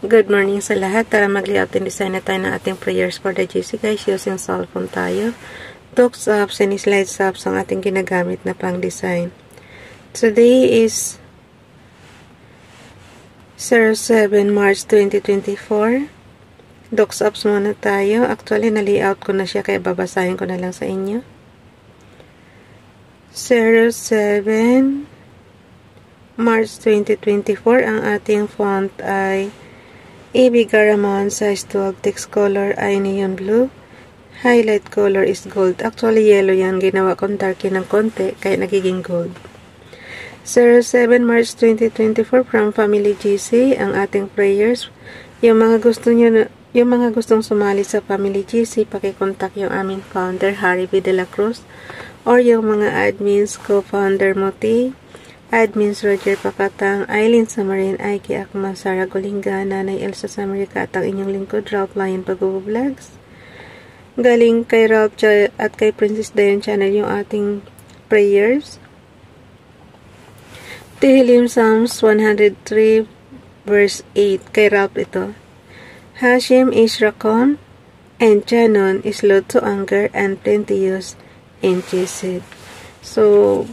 Good morning sa lahat. Tara mag-layout and design na tayo ng ating prayers for the GC guys. Using cellphone tayo. Talks apps and slides apps ang ating ginagamit na pang design. Today is 07 March 2024. Docs apps muna tayo. Actually, na-layout ko na siya kaya babasahin ko na lang sa inyo. 07 March 2024. Ang ating font ay AB Garamond, size 12, text color ay neon blue. Highlight color is gold. Actually, yellow yan. Ginawa kong darky ng konti, kaya nagiging gold. 07 March 2024 from Family GC. Ang ating prayers. Yung mga gustong sumali sa Family GC, pakikontak yung aming founder, Harry B. De La Cruz, or yung mga admins, co-founder Moti, admins Roger Pakatang, Eileen Samarin, Aiki Akma, Sara Golinga, Nanay Elsa Samarika, at ang inyong lingkod, Ralph Lion Pag-vlogs. Galing kay Ralph at kay Princess Dayan Channel yung ating prayers. Tehillim Psalms 103 verse 8, kay Ralph ito. Hashem is Rakon, and Chanon is low to anger and plenteous and chesed. So,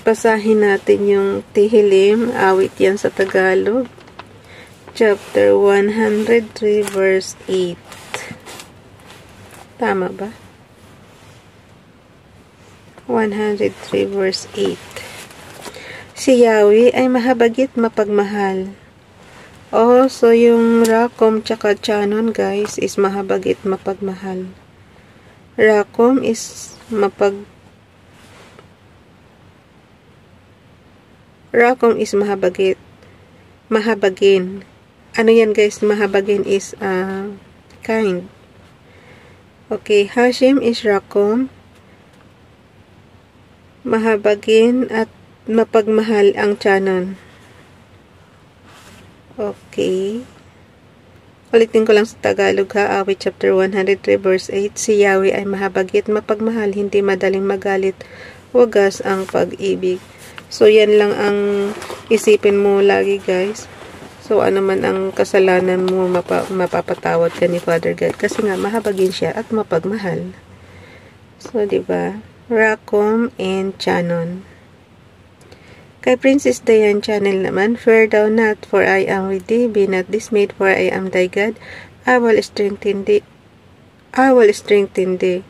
basahin natin yung Tehillim, awit yan sa Tagalog. Chapter 103 verse 8. Tama ba? 103 verse 8. Si Yahweh ay mahabagit mapagmahal. So yung Rakom tsaka Chanon guys is mahabagit mapagmahal. Rakom is Rakom is mahabagit. Mahabagin. Ano yan guys? Mahabagin is kind. Okay, Hashem is Rakom. Mahabagin at mapagmahal ang Chanon. Okay. Ulitin ko lang sa Tagalog ha. Awit chapter 103 verse 8. Si Yahweh ay mahabagit, mapagmahal, hindi madaling magalit, wagas ang pag-ibig. So, yan lang ang isipin mo lagi guys. So, ano man ang kasalanan mo, mapapatawad ka ni Father God. Kasi nga, mahabagin siya at mapagmahal. So, diba? Rakom and Chanon. Kay Princess Dayan Channel naman, fear thou not, for I am with thee. Be not dismayed, for I am thy God. I will strengthen thee. I will strengthen thee.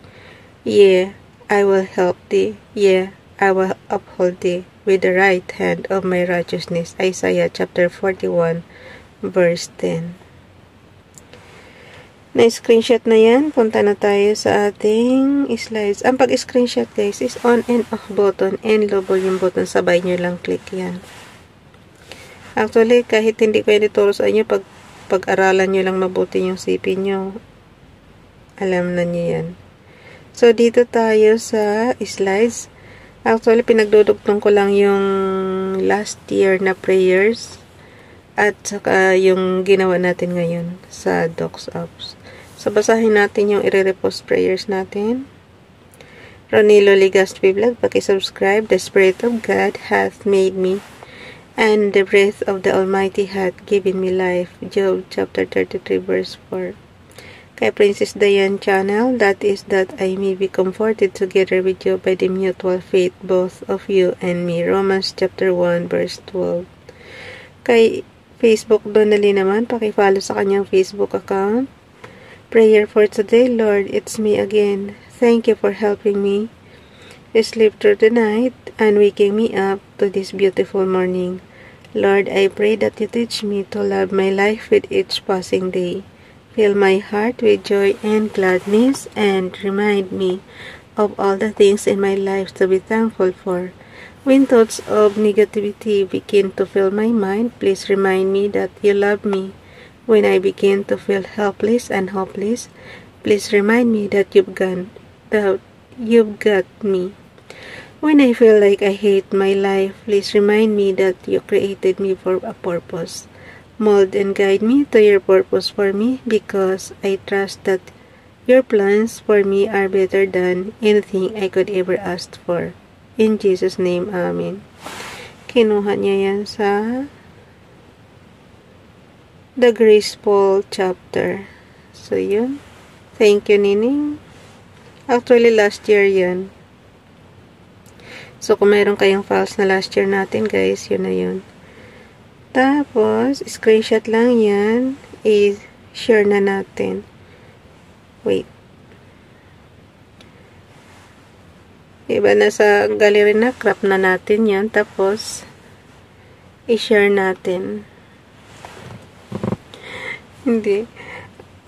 Yea, I will help thee. Yea, I will uphold thee with the right hand of my righteousness. Isaiah chapter 41 verse 10. Na-screenshot na yan. Punta na tayo sa ating slides. Ang pag-screenshot guys is on and off button and low volume button. Sabay nyo lang click yan. Actually, kahit hindi ko yan ituro sa inyo, pag-aralan nyo lang mabuti yung CP nyo. Alam na nyo yan. So, dito tayo sa slides. Actually, pinagdudugtong ko lang yung last year na prayers at saka yung ginawa natin ngayon sa Docs Apps. So, basahin natin yung i-repost prayers natin. Ronilo Ligaspi Vlog, paki-subscribe. The Spirit of God hath made me, and the breath of the Almighty hath given me life. Job chapter 33 verse 4. Kay Princess Dayan Channel, that is that I may be comforted together with you by the mutual faith both of you and me. Romans chapter 1 verse 12. Kay Facebook Donnelly naman, paki-follow sa kanyang Facebook account. Prayer for today, Lord, it's me again. Thank you for helping me sleep through the night and waking me up to this beautiful morning. Lord, I pray that you teach me to love my life with each passing day. Fill my heart with joy and gladness and remind me of all the things in my life to be thankful for. When thoughts of negativity begin to fill my mind, please remind me that you love me. When I begin to feel helpless and hopeless, please remind me that you've got me. When I feel like I hate my life, please remind me that you created me for a purpose. Mold and guide me to your purpose for me, because I trust that your plans for me are better than anything I could ever ask for. In Jesus' name, Amen. Kinuha niya yan sa The Graceful chapter. So, yun. Thank you, Nining. Actually, last year yan. So, kung mayroon kayong files na last year natin, guys, yun na yun. Tapos, screenshot lang yan. I-share na natin. Wait. Iba na sa gallery na. Crop na natin yan. Tapos, i-share natin. Hindi.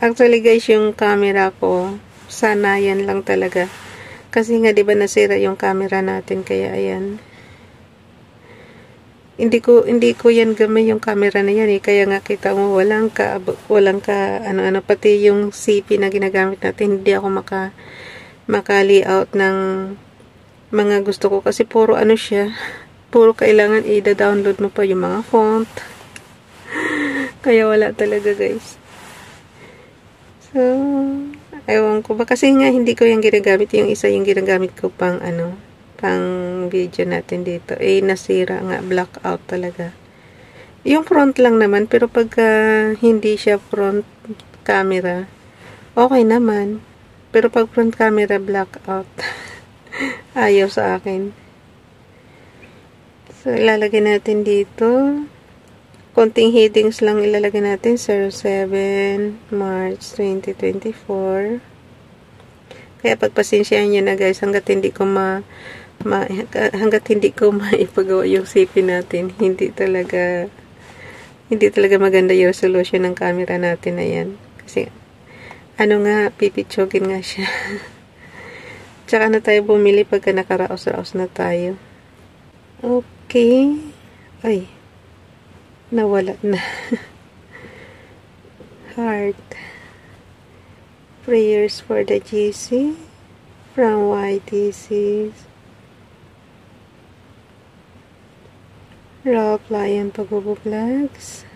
Actually, guys, yung camera ko, sana yan lang talaga. Kasi nga, di ba nasira yung camera natin, kaya ayan. Hindi ko yan gamay yung camera na yan eh. Kaya nga kita mo, walang ka, ano-ano, pati yung CP na ginagamit natin, hindi ako maka-layout ng mga gusto ko. Kasi puro ano siya, puro kailangan i-download mo pa yung mga font. Kaya wala talaga, guys. So, ewan ko ba. Kasi nga, hindi ko yung ginagamit. Yung isa yung ginagamit ko pang, pang video natin dito. Nasira nga. Blackout talaga. Yung front lang naman. Pero pagka hindi siya front camera, okay naman. Pero pag front camera, blackout. Ayaw sa akin. So, ilalagay natin dito. Konting headings lang ilalagay natin. 07 March 2024. Kaya pagpasensyahan nyo na, guys, hanggat hindi ko maipagawa yung CP natin, hindi talaga maganda yung resolution ng camera natin na yan. Kasi pipitsugin nga siya. Tsaka na tayo bumili pagka nakaraos-raos na tayo. Okay. Ay, nawala na. Heart. Prayers for the GC from YTC. Ralph Lion Pagbubo-Vlogs.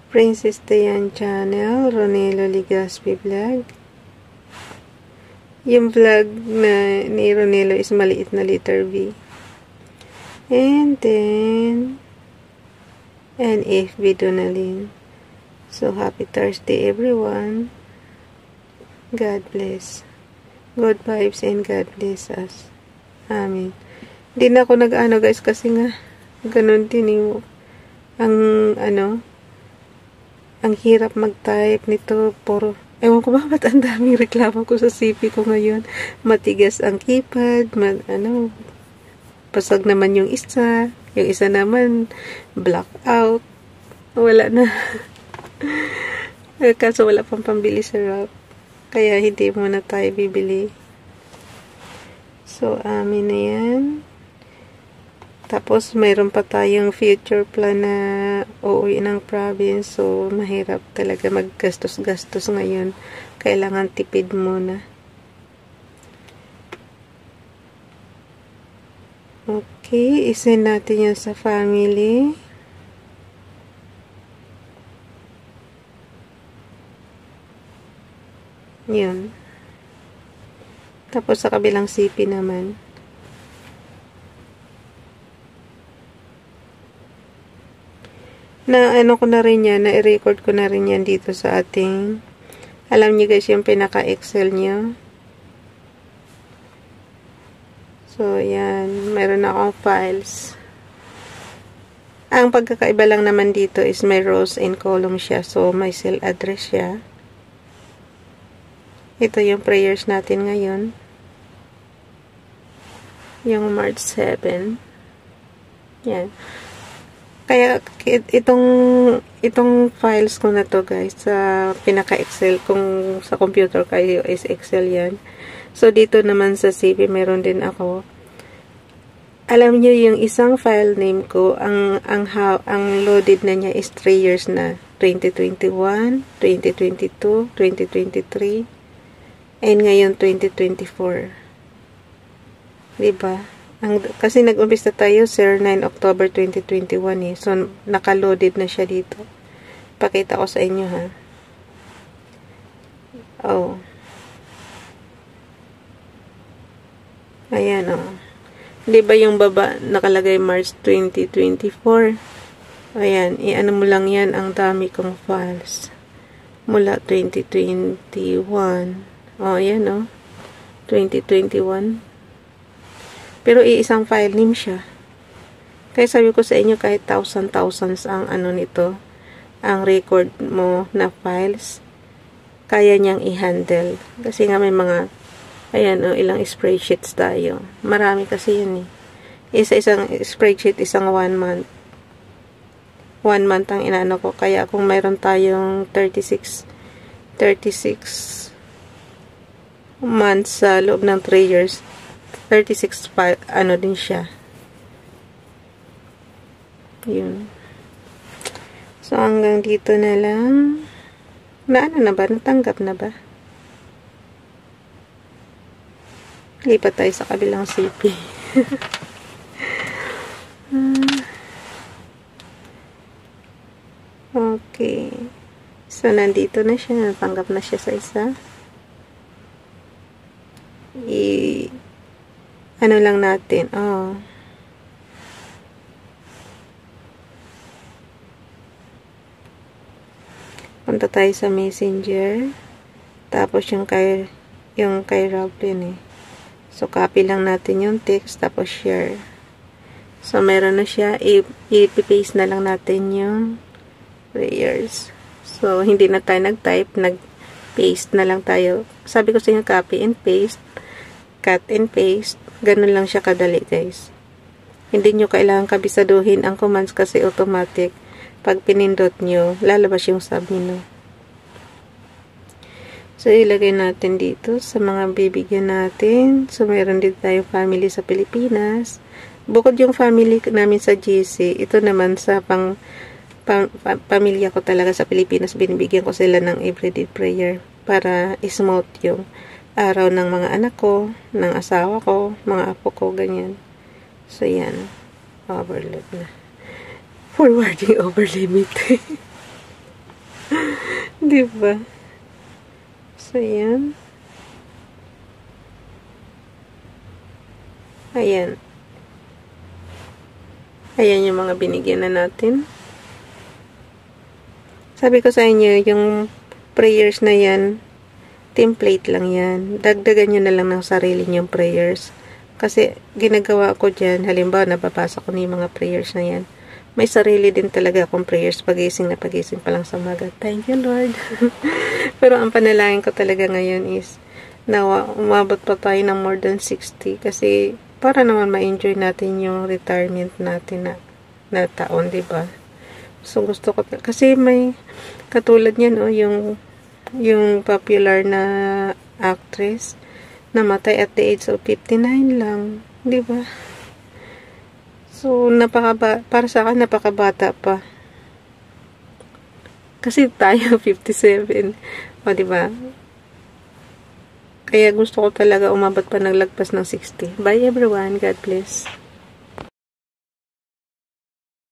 Princess Dayan Channel. Ronelo Ligaspi Vlog. Yung vlog na ni Ronelo is maliit na letter V. And then NFB Donalyn. So, happy Thursday, everyone. God bless. Good vibes and God bless us. Amen. Hindi na ako nag-ano, guys, kasi nga, ganun din yung, ang hirap mag-type nito, puro, ewan ko ba, ba't ang daming reklamo ko sa CP ko ngayon. Matigas ang keypad, pasag naman yung isa naman, blackout. Wala na. Kaso wala pang pambili sa Ralph. Kaya hindi muna tayo bibili. So, amin na yan. Tapos, mayroon pa tayong future plan na uuwi ng province. So, mahirap talaga maggastos-gastos ngayon. Kailangan tipid muna. Okay, isend natin yan sa family. Yun. Tapos sa kabilang CP naman. Ko na rin yan, na-record ko na rin yan dito sa ating, alam niyo guys, yung pinaka-Excel niyo. So, yan. Meron akong files. Ang pagkakaiba lang naman dito is may rows and columns siya. So, may cell address siya. Ito yung prayers natin ngayon. Yung March 7. Yan. Kaya, itong files ko na to, guys, sa pinaka-Excel, kung sa computer kayo is Excel yan. So, dito naman sa CP, meron din ako. Alam niyo yung isang file name ko, ang loaded na niya is 3 years na. 2021, 2022, 2023, and ngayon 2024. Diba? Kasi nag-umpisa tayo, 9 October 2021 eh. So, naka-loaded na siya dito. Pakita ko sa inyo, ha. Oh. Ayan, oh. Di ba yung baba nakalagay March 2024? Ayan, i-ano mo lang yan, ang dami kong files. Mula 2021. Oh, ayan, oh. 2021. Pero iisang file name siya. Kaya sabi ko sa inyo, kahit thousands ang ano nito, ang record mo na files, kaya niyang i-handle. Kasi nga may mga, ayan, oh, ilang spreadsheets tayo. Marami kasi yun eh. Isa-isang spreadsheet, isang 1 month. 1 month ang inaano ko. Kaya kung mayroon tayong 36 months sa loob ng 3 years, 36 ano din siya. Yun. So, hanggang dito na lang. Ano na ba? Natanggap na ba? Lipat tayo sa kabilang CP. Okay. So, nandito na siya. Natanggap na siya sa isa. Ano lang natin. Oh. Punta tayo sa Messenger. Tapos yung kay Roblin eh. So, copy lang natin yung text. Tapos share. So, meron na siya. I-paste na lang natin yung prayers. So, hindi na tayo nag-type. Nag-paste na lang tayo. Sabi ko sa inyo, copy and paste. Cut and paste. Ganun lang siya kadali, guys. Hindi nyo kailangan kabisaduhin ang commands kasi automatic. Pag pinindot nyo, lalabas yung sub menu. So, ilagay natin dito sa mga bibigyan natin. So, meron din tayo family sa Pilipinas. Bukod yung family namin sa GC, ito naman sa pamilya ko talaga sa Pilipinas, binibigyan ko sila ng everyday prayer para smooth yung araw ng mga anak ko, ng asawa ko, mga apo ko, ganyan. So, yan. Overload na. Forwarding over limit. Diba? So, yan. Ayan. Ayan yung mga binigyan na natin. Sabi ko sa inyo, yung prayers na yan, template lang yan. Dagdagan nyo na lang ng sarili nyong prayers. Kasi, ginagawa ko dyan, halimbawa, nababasa ko na yung mga prayers na yan. May sarili din talaga akong prayers pagising na pagising pa lang sa umaga. Thank you, Lord. Pero ang panalangin ko talaga ngayon is, nawa, umabot pa tayo ng more than 60. Kasi, para naman ma-enjoy natin yung retirement natin na taon, diba? So, gusto ko, kasi may, katulad niyan, oh, yung popular na actress, namatay at the age of 59 lang, diba? So, para sa akin, napakabata pa. Kasi tayo, 57. O, diba? Kaya gusto ko talaga umabot pa naglagpas ng 60. Bye everyone. God bless.